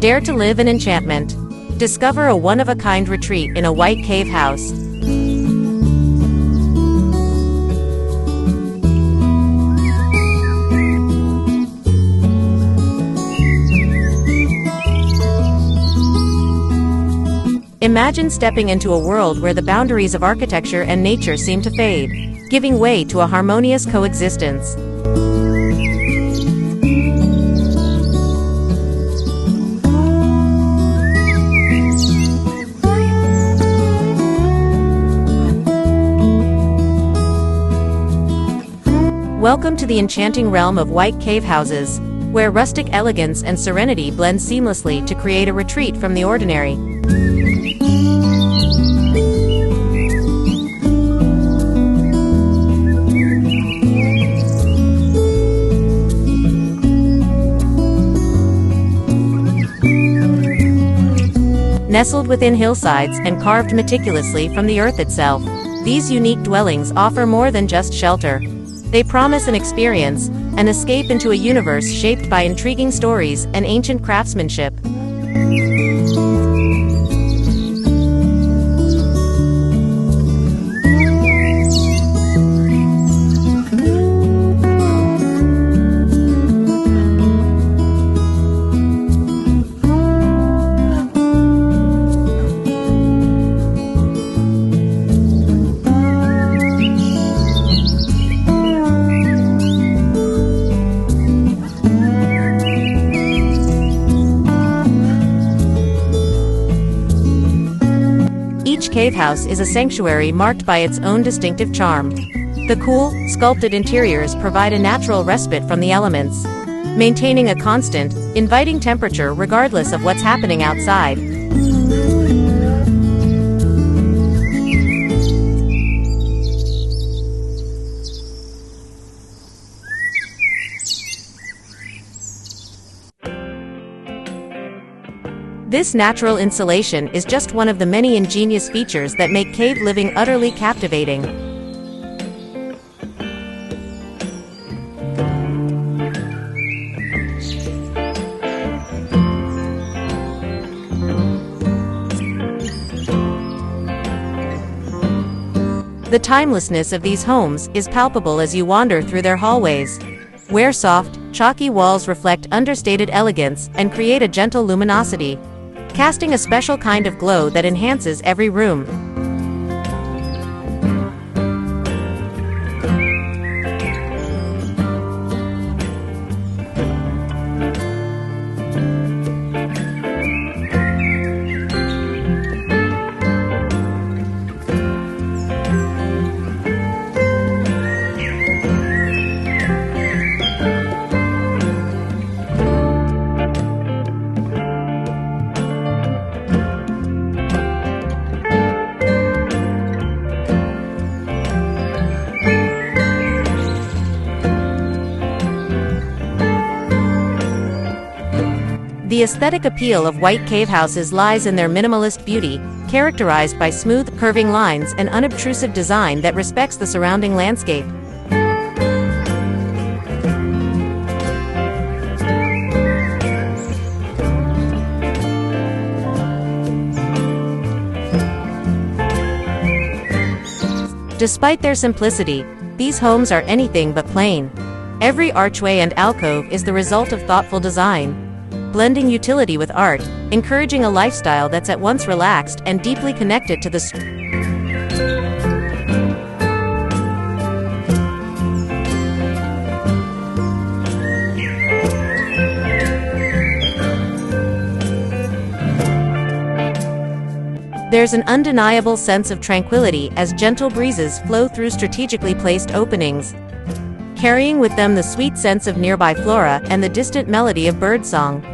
Dare to live in enchantment. Discover a one-of-a-kind retreat in a white cave house. Imagine stepping into a world where the boundaries of architecture and nature seem to fade, giving way to a harmonious coexistence. Welcome to the enchanting realm of white cave houses, where rustic elegance and serenity blend seamlessly to create a retreat from the ordinary. Nestled within hillsides and carved meticulously from the earth itself, these unique dwellings offer more than just shelter. They promise an experience, an escape into a universe shaped by intriguing stories and ancient craftsmanship. Each cave house is a sanctuary marked by its own distinctive charm. The cool, sculpted interiors provide a natural respite from the elements, maintaining a constant, inviting temperature regardless of what's happening outside. This natural insulation is just one of the many ingenious features that make cave living utterly captivating. The timelessness of these homes is palpable as you wander through their hallways, where soft, chalky walls reflect understated elegance and create a gentle luminosity, casting a special kind of glow that enhances every room. The aesthetic appeal of white cave houses lies in their minimalist beauty, characterized by smooth, curving lines and unobtrusive design that respects the surrounding landscape. Despite their simplicity, these homes are anything but plain. Every archway and alcove is the result of thoughtful design, blending utility with art, encouraging a lifestyle that's at once relaxed and deeply connected to the There's an undeniable sense of tranquility as gentle breezes flow through strategically placed openings, carrying with them the sweet scents of nearby flora and the distant melody of birdsong.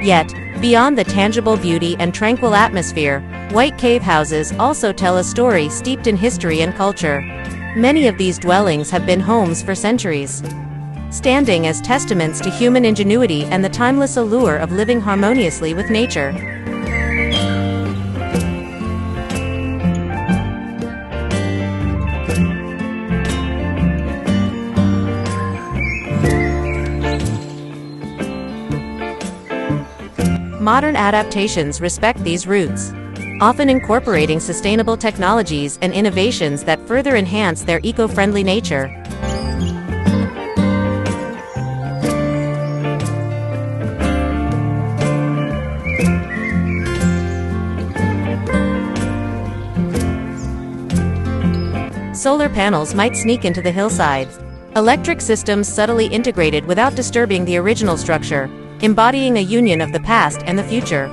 Yet, beyond the tangible beauty and tranquil atmosphere, white cave houses also tell a story steeped in history and culture. Many of these dwellings have been homes for centuries, standing as testaments to human ingenuity and the timeless allure of living harmoniously with nature. Modern adaptations respect these roots, often incorporating sustainable technologies and innovations that further enhance their eco-friendly nature. Solar panels might sneak into the hillsides. Electric systems subtly integrated without disturbing the original structure, embodying a union of the past and the future.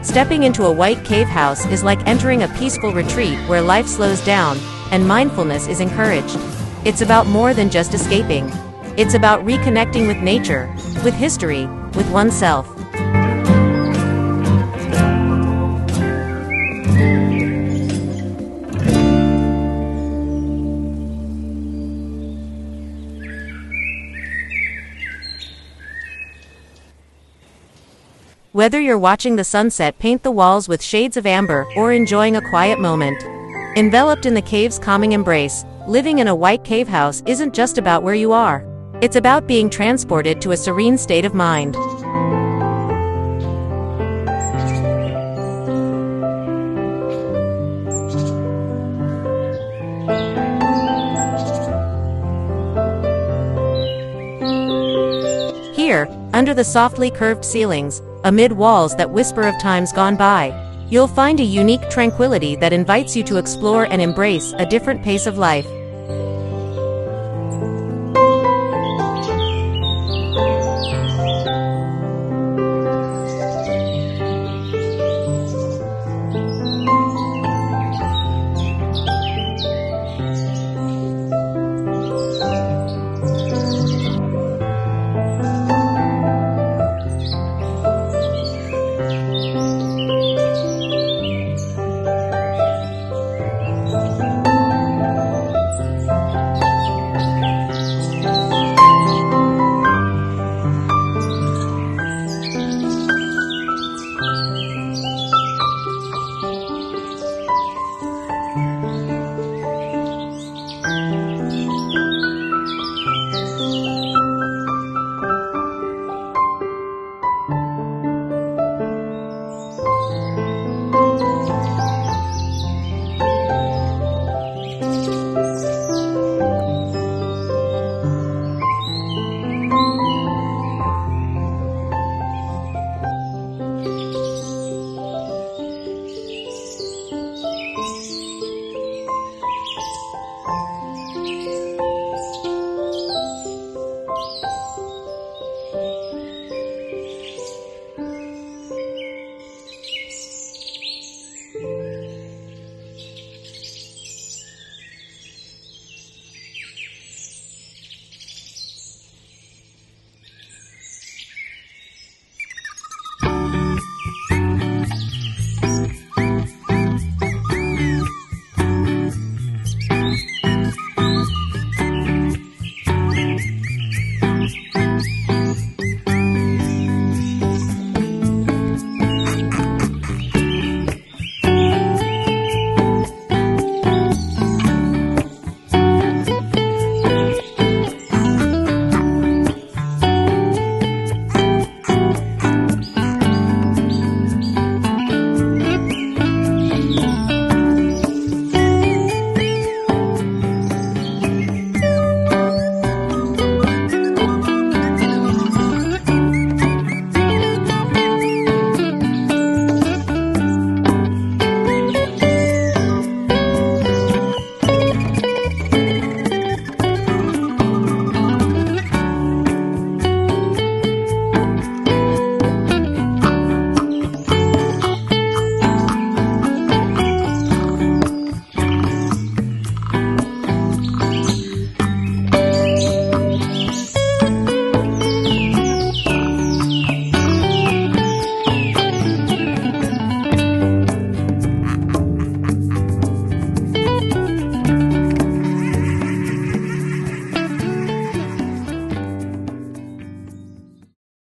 Stepping into a white cave house is like entering a peaceful retreat where life slows down and mindfulness is encouraged. It's about more than just escaping. It's about reconnecting with nature, with history, with oneself. Whether you're watching the sunset paint the walls with shades of amber or enjoying a quiet moment, enveloped in the cave's calming embrace, living in a white cave house isn't just about where you are. It's about being transported to a serene state of mind. Here, under the softly curved ceilings, amid walls that whisper of times gone by, you'll find a unique tranquility that invites you to explore and embrace a different pace of life.